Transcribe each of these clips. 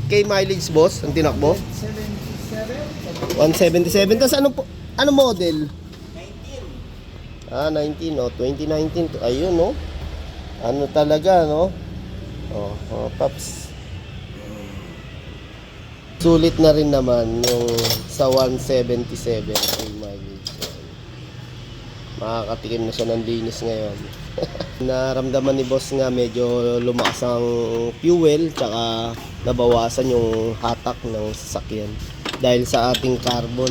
k mileage, boss, ang tinakbo? 177. Tapos ano model? 19, 2019 to. Ayun, no? Ano talaga, no? Paps. Sulit na rin naman yung sa 177 ay mileage. Makakatikim na siya ng linis ngayon. Naramdaman ni boss nga medyo lumakas ang fuel, tsaka nabawasan yung hatak ng sasakyan dahil sa ating carbon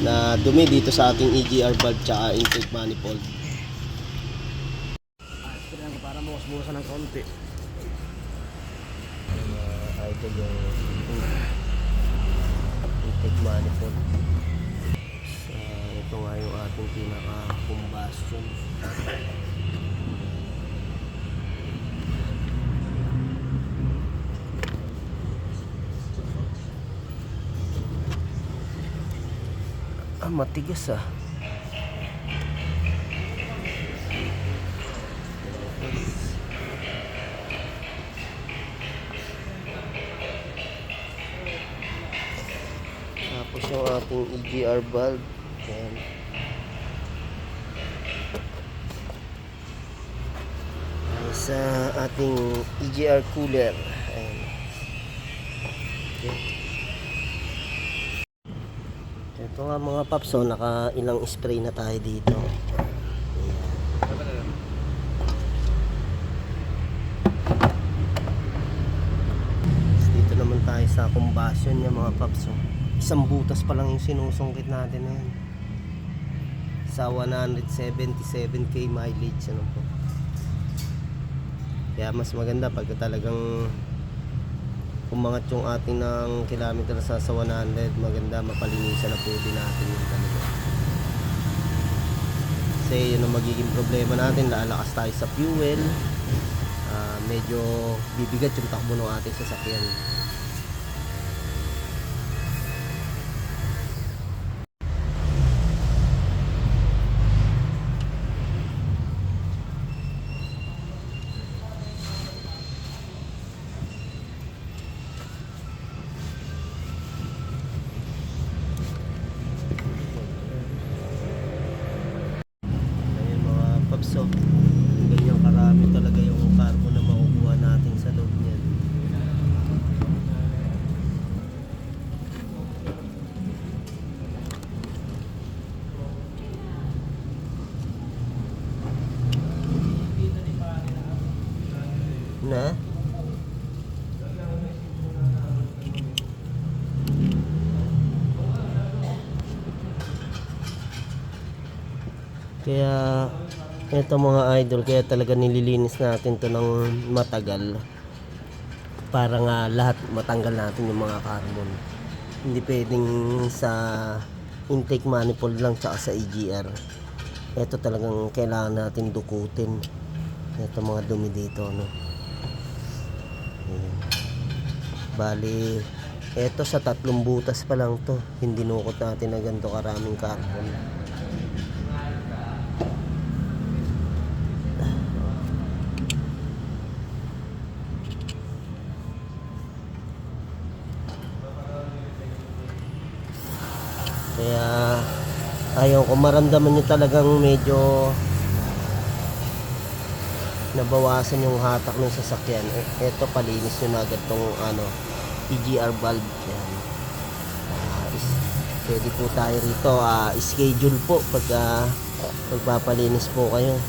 na dumi dito sa ating EGR valve tsaka intake manifold. Para bukas-bukasan ng konti. Idol yung intake manifold. Ito nga yung ating pinaka combustion. Matigas ah. Tapos yung ating EGR valve. Ayan. Sa ating EGR cooler. Ayan. Okay. Ito nga mga paps, naka ilang spray na tayo dito. Ayan. Dito naman tayo sa combustion niya mga paps. Isang butas pa lang yung sinusungkit natin na yan. Sa 177k mileage. Ano po. Kaya mas maganda pagka talagang umangat yung ating ng kilometer sa 100, maganda mapalinisan na po din natin yung talaga. Kasi yun ang magiging problema natin, lalakas tayo sa fuel, medyo bibigat yung takbo ng ating sasakyan. So, ganyan karami talaga yung carbon na makukuha natin sa loob niyan. Na? Kaya ito mga idol, kaya talaga nililinis natin to ng matagal para nga lahat matanggal natin yung mga carbon. Hindi pwedeng sa intake manifold lang tsaka sa EGR. Ito talagang kailangan natin dukutin. Ito mga dumi dito, no? Ayan. Bali ito sa 3 butas pa lang to, hindi nukot natin na ganito karaming carbon. Kaya ayaw ko maramdaman nyo talagang medyo nabawasan yung hatak ng sasakyan. Ito palinis nyo na agad tong EGR valve. Yan. Pwede po tayo rito schedule po pag magpapalinis po kayo,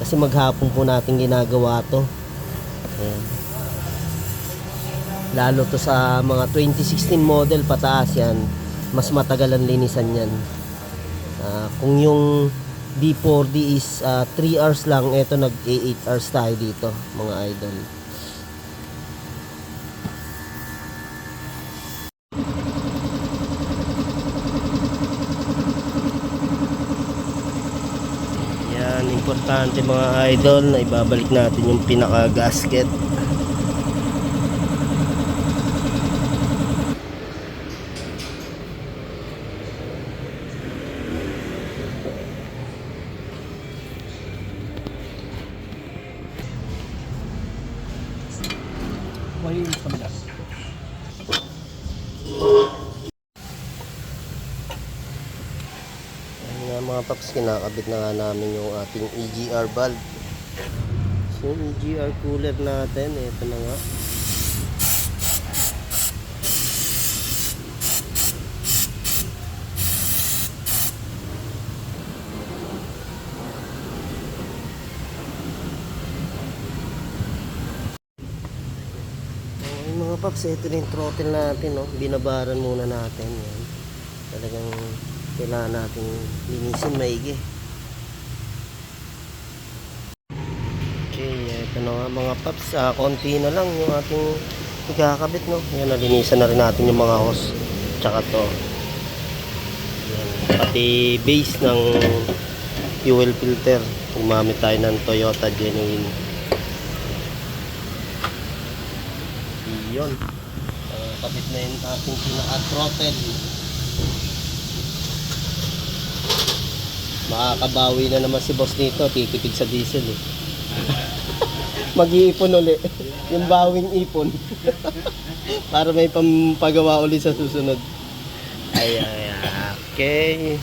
kasi maghapon po natin ginagawa to. Ayan. Lalo to sa mga 2016 model pataas yan, mas matagal ang linisan yan. Kung yung D4D is 3 hours lang, eto nag 8 hours tayo dito mga idol. Yan, importante mga idol na ibabalik natin yung pinaka gasket. Malinis naman yan. Mga paps, kinakabit na nga namin yung ating EGR valve. So, yung EGR cooler natin, ito na nga. Okay, mga paps, ito na yung throttle natin, no? Binabaran muna natin yan. Talagang kailangan natin linisin maigi. Okay, ito na nga mga paps, konti na lang yung ating ikakabit, no? Yan, nalinisan na rin natin yung mga hose tsaka to. Yan, pati base ng fuel filter. Gumamit tayo ng Toyota Genuine. Yun, kabit na yung ating pinaka-throttle. Makakabawi na naman si boss nito, titipid sa diesel eh. Mag-iipon uli. Yung bawing ipon. Para may pampagawa uli sa susunod. Ay, okay.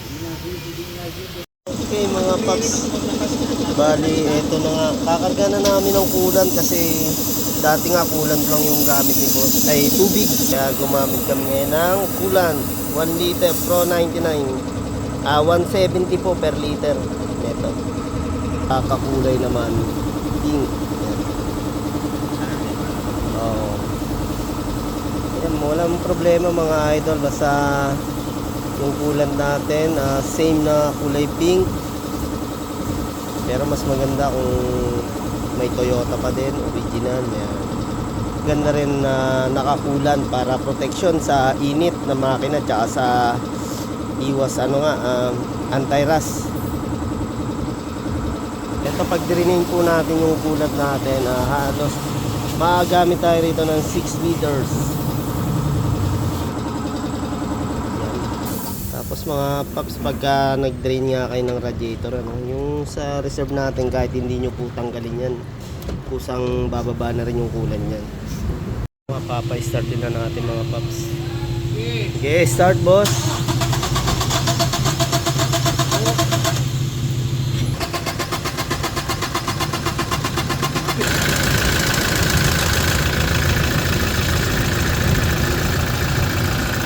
Okay mga paps. Bali, eto na nga. Kakarga na namin ng coolant kasi dati nga coolant lang yung gamit ni boss. Ay, tubig. Kaya gumamit kami ngayon ng coolant. 1 liter Pro 99. 170 po per liter. Ito. Kakakulay naman. Pink. Yan. Oh. Yan, walang problema mga idol. Basta yung coolant natin, same na kulay pink. Pero mas maganda kung may Toyota pa din, original. Yan. Ganda rin na nakakulan para protection sa init ng makina tsaka sa iwas anti-rust. Ito pag dirining po natin yung kulat natin, halos magagamit tayo rito ng 6 liters. Yan. Tapos mga paps, pagka nag-drain nga kayo ng radiator, yung sa reserve natin, kahit hindi nyo po tanggalin yan, kusang bababa na rin yung kulan yan. Mapapa-start din na natin mga paps. Okay, start boss.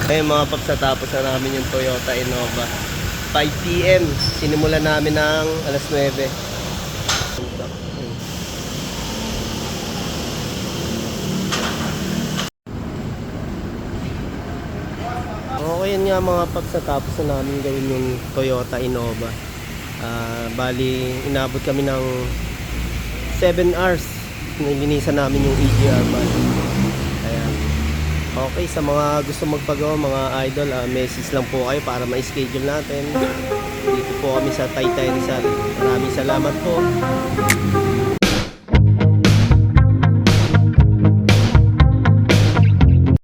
Ayun mga paps, natapos na namin yung Toyota Innova. 5 PM, sinimulan namin ng alas 9. Okay, yun nga mga paps, natapos na namin gawin yung Toyota Innova. Bali, inabot kami ng 7 hours. Nilinisan namin yung EGR valve. Ayan. Okay, sa mga gusto magpagawa mga idol, message lang po kayo para ma-schedule natin. Dito po kami sa Taytay Rizal. Maraming salamat po.